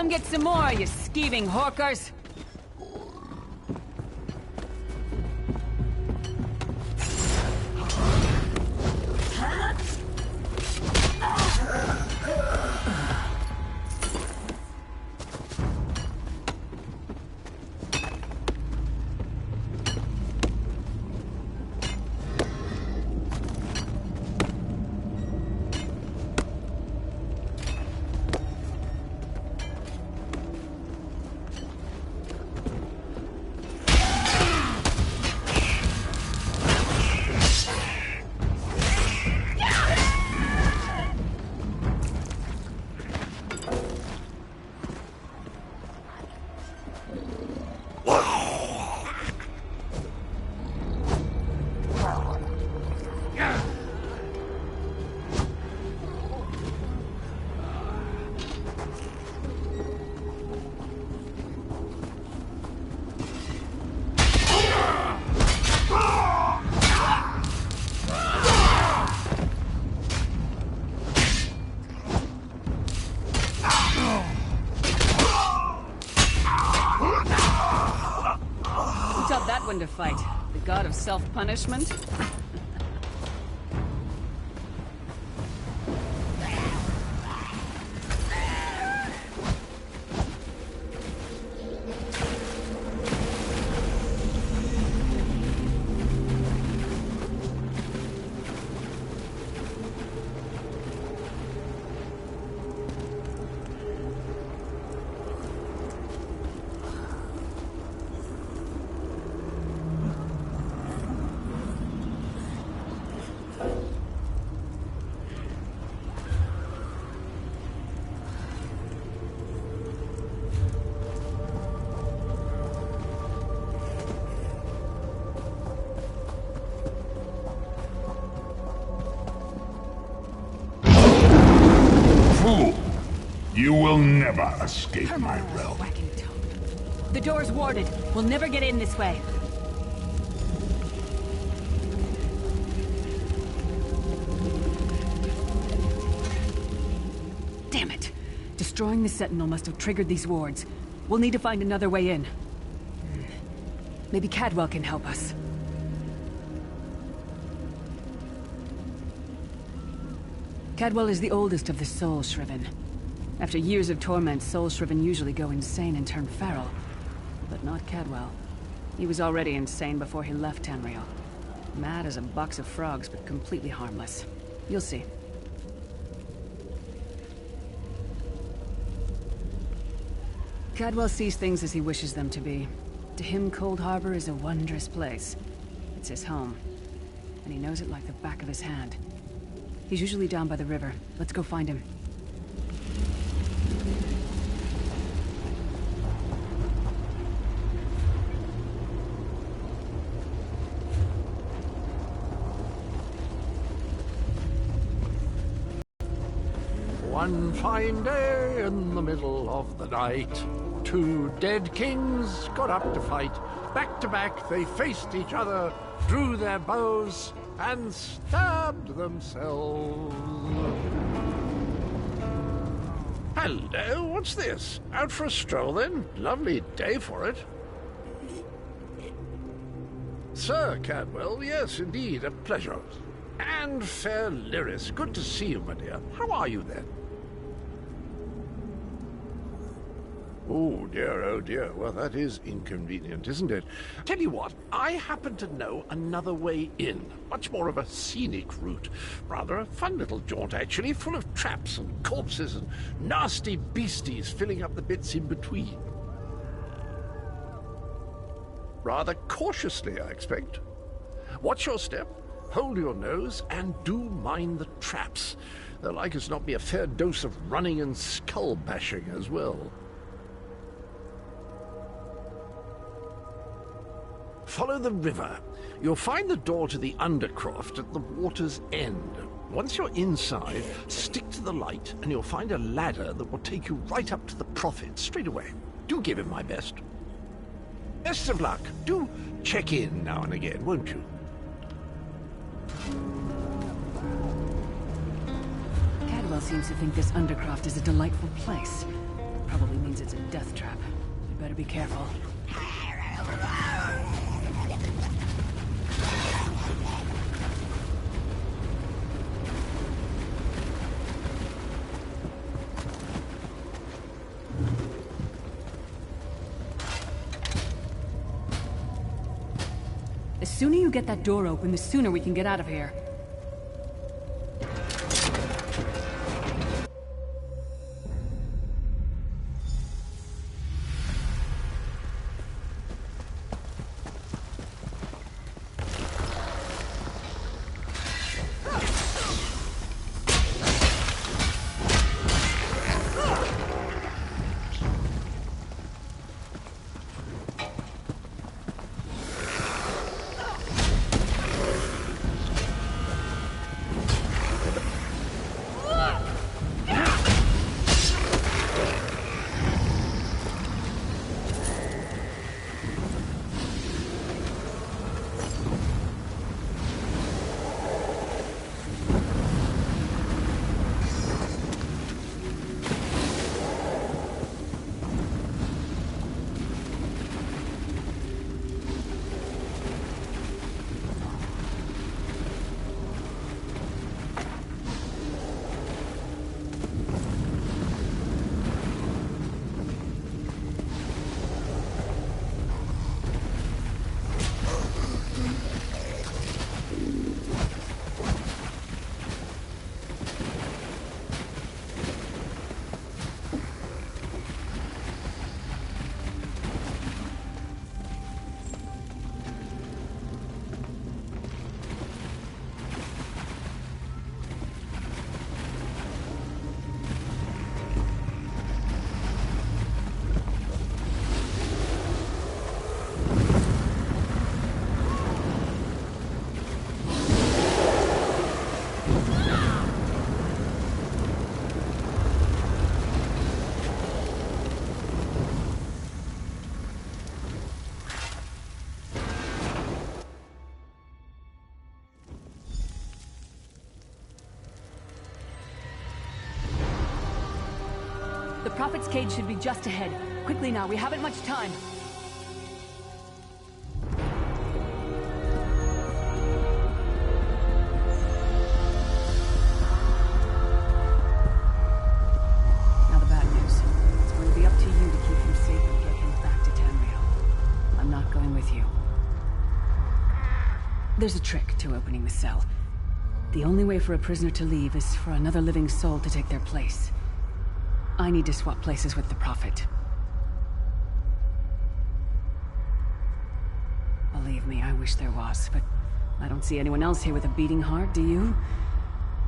Come get some more, you skeeving hawkers! To fight. The god of self-punishment? You will never escape my realm. The door's warded. We'll never get in this way. Damn it. Destroying the Sentinel must have triggered these wards. We'll need to find another way in. Maybe Cadwell can help us. Cadwell is the oldest of the Soul Shriven. After years of torment, Soul Shriven usually go insane and turn feral. But not Cadwell. He was already insane before he left Tamriel. Mad as a box of frogs, but completely harmless. You'll see. Cadwell sees things as he wishes them to be. To him, Cold Harbor is a wondrous place. It's his home. And he knows it like the back of his hand. He's usually down by the river. Let's go find him. One fine day in the middle of the night, two dead kings got up to fight. Back to back they faced each other, drew their bows, and stabbed themselves. Hello, what's this? Out for a stroll then? Lovely day for it. Sir Cadwell, yes, indeed, a pleasure. And fair Lyris, good to see you, my dear. How are you then? Oh dear, well that is inconvenient, isn't it? Tell you what, I happen to know another way in. Much more of a scenic route. Rather a fun little jaunt, actually, full of traps and corpses and nasty beasties filling up the bits in between. Rather cautiously, I expect. Watch your step, hold your nose, and do mind the traps. There'll like as not be a fair dose of running and skull bashing as well. Follow the river. You'll find the door to the Undercroft at the water's end. Once you're inside, stick to the light and you'll find a ladder that will take you right up to the Prophet straight away. Do give him my best. Best of luck. Do check in now and again, won't you? Cadwell seems to think this Undercroft is a delightful place. Probably means it's a death trap. You better be careful. The sooner you get that door open, the sooner we can get out of here. The Prophet's cage should be just ahead. Quickly now, we haven't much time. Now the bad news. It's going to be up to you to keep him safe and get him back to Tamriel. I'm not going with you. There's a trick to opening the cell. The only way for a prisoner to leave is for another living soul to take their place. I need to swap places with the Prophet. Believe me, I wish there was, but I don't see anyone else here with a beating heart, do you?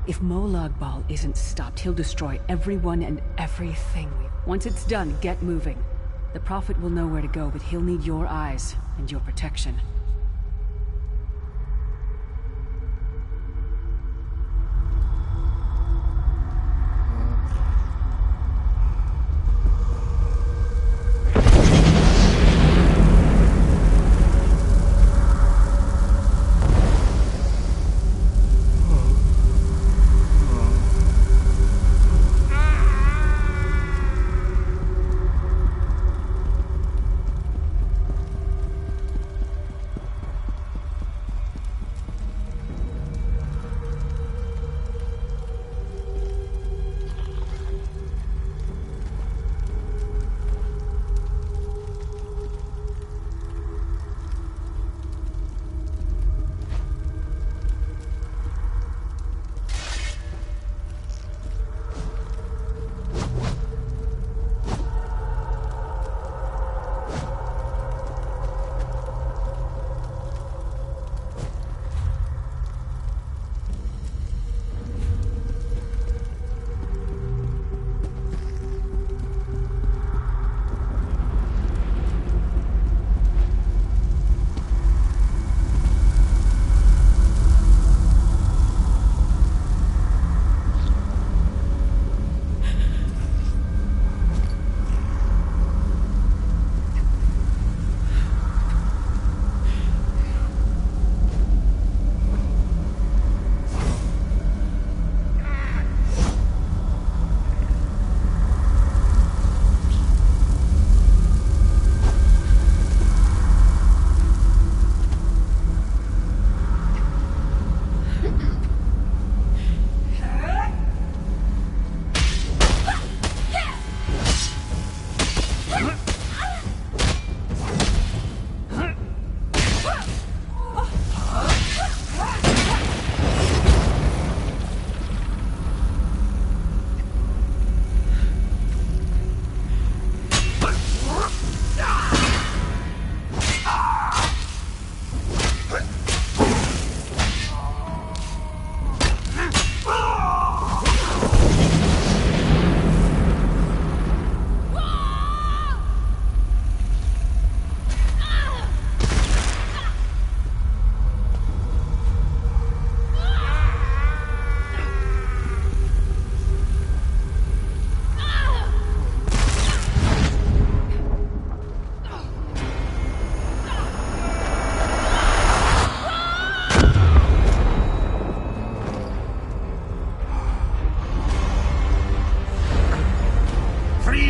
If Molag Bal isn't stopped, he'll destroy everyone and everything. Once it's done, get moving. The Prophet will know where to go, but he'll need your eyes and your protection.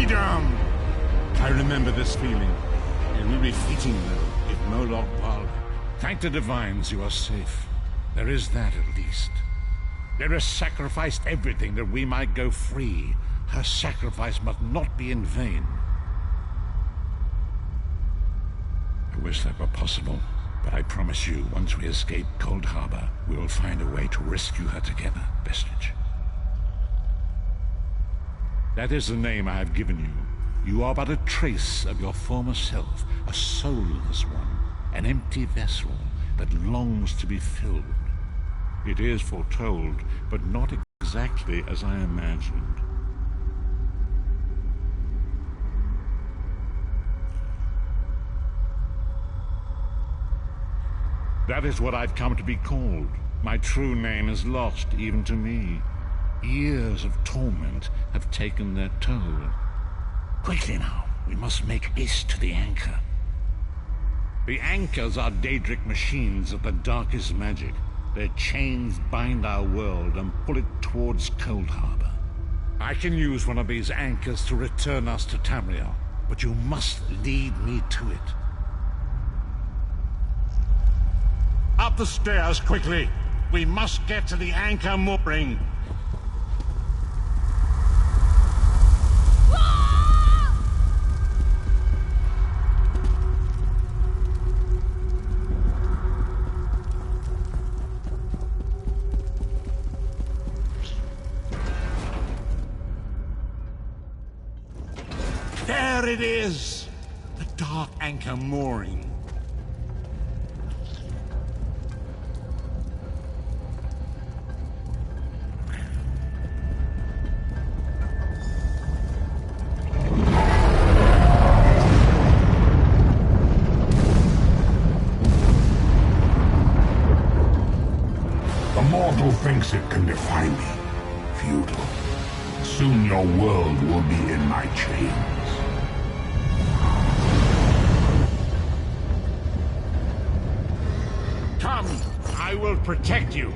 freedom! I remember this feeling. It will be fleeting, though, if Moloch Val. Thank the divines you are safe. There is that, at least. There sacrificed everything that we might go free. Her sacrifice must not be in vain. I wish that were possible, but I promise you, once we escape Cold Harbor, we will find a way to rescue her together, Vestige. That is the name I have given you. You are but a trace of your former self, a soulless one, an empty vessel that longs to be filled. It is foretold, but not exactly as I imagined. That is what I've come to be called. My true name is lost even to me. Years of torment have taken their toll. Quickly now, we must make haste to the anchor. The anchors are Daedric machines of the darkest magic. Their chains bind our world and pull it towards Cold Harbor. I can use one of these anchors to return us to Tamriel, but you must lead me to it. Up the stairs, quickly! We must get to the anchor mooring. There it is! The dark anchor mooring. The mortal thinks it can defy me. Futile. Soon your world will be in my chains. Come, I will protect you.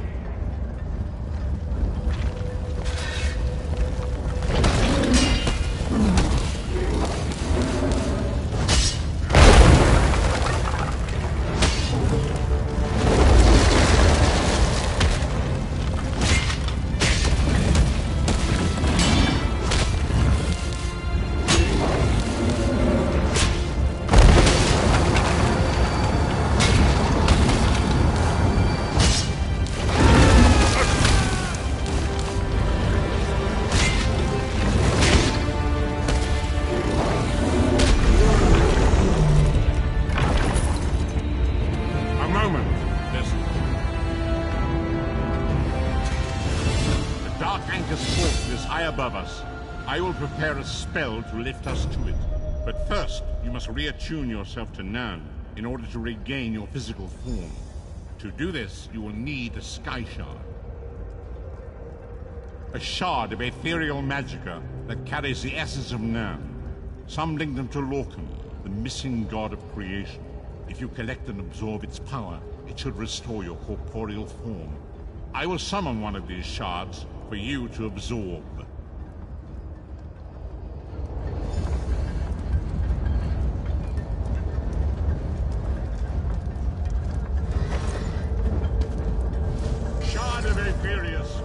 Above us. I will prepare a spell to lift us to it. But first, you must reattune yourself to Nan in order to regain your physical form. To do this, you will need a sky shard. A shard of ethereal magicka that carries the essence of Nan. Some link them to Lorcan, the missing god of creation. If you collect and absorb its power, it should restore your corporeal form. I will summon one of these shards for you to absorb.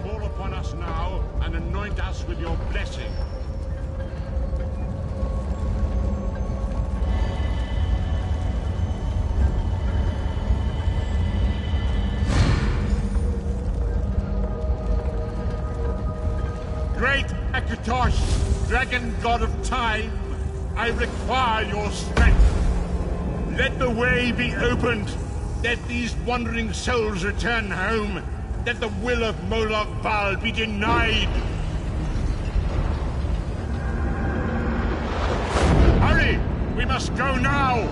Fall upon us now and anoint us with your blessing. Great Akatosh, dragon god of time, I require your strength. Let the way be opened. Let these wandering souls return home. Let the will of Moloch Val be denied! Hurry! We must go now!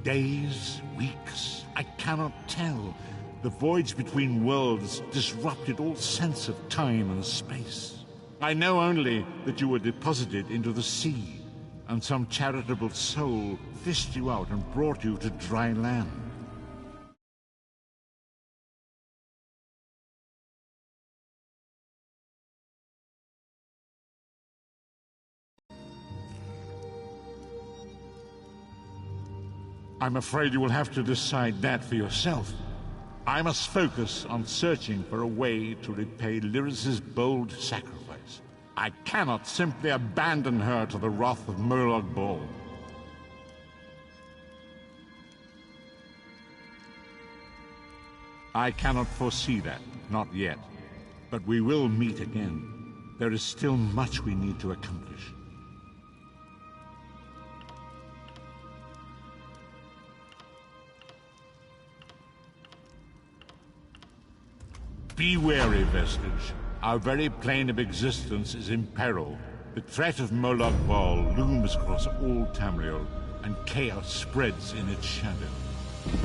Days, weeks, I cannot tell. The voyage between worlds disrupted all sense of time and space. I know only that you were deposited into the sea, and some charitable soul fished you out and brought you to dry land. I'm afraid you will have to decide that for yourself. I must focus on searching for a way to repay Lyris's bold sacrifice. I cannot simply abandon her to the wrath of Molag Bal. I cannot foresee that, not yet. But we will meet again. There is still much we need to accomplish. Be wary, Vestige. Our very plane of existence is in peril. The threat of Molag Bal looms across all Tamriel, and chaos spreads in its shadow.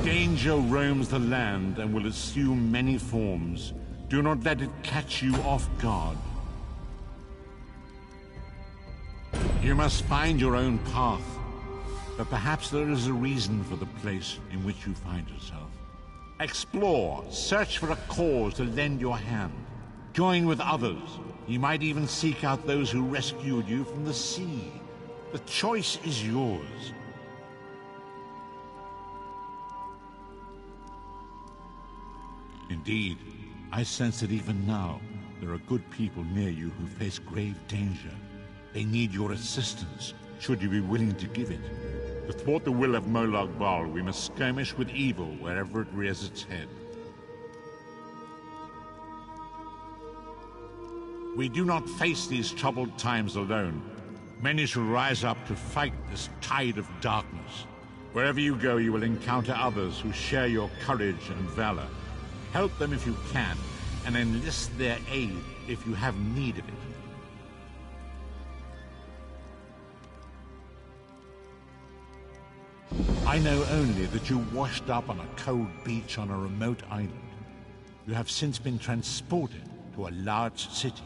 Danger roams the land and will assume many forms. Do not let it catch you off guard. You must find your own path, but perhaps there is a reason for the place in which you find yourself. Explore, search for a cause to lend your hand. Join with others. You might even seek out those who rescued you from the sea. The choice is yours. Indeed, I sense that even now, there are good people near you who face grave danger. They need your assistance, should you be willing to give it. To thwart the will of Molag Bal, we must skirmish with evil wherever it rears its head. We do not face these troubled times alone. Many shall rise up to fight this tide of darkness. Wherever you go, you will encounter others who share your courage and valor. Help them if you can, and enlist their aid if you have need of it. I know only that you washed up on a cold beach on a remote island. You have since been transported to a large city.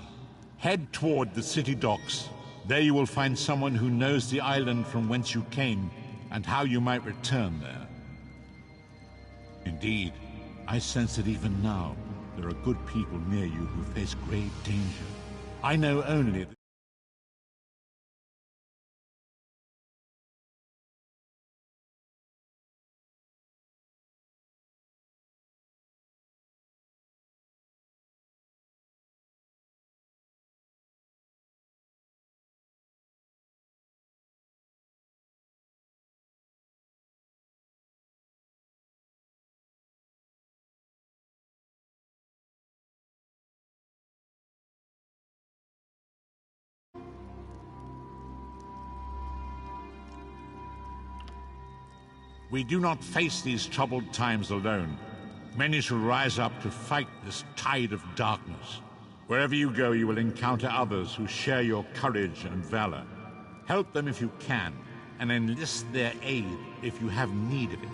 Head toward the city docks. There you will find someone who knows the island from whence you came and how you might return there. Indeed, I sense that even now, there are good people near you who face grave danger. I know only that we do not face these troubled times alone. Many shall rise up to fight this tide of darkness. Wherever you go, you will encounter others who share your courage and valor. Help them if you can, and enlist their aid if you have need of it.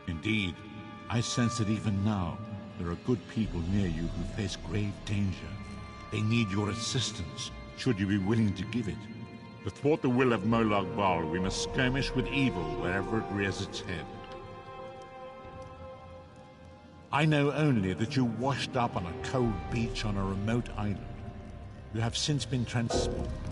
Indeed, I sense that even now, there are good people near you who face grave danger. They need your assistance, should you be willing to give it. To thwart the will of Molag Bal, we must skirmish with evil wherever it rears its head. I know only that you washed up on a cold beach on a remote island. You have since been transported.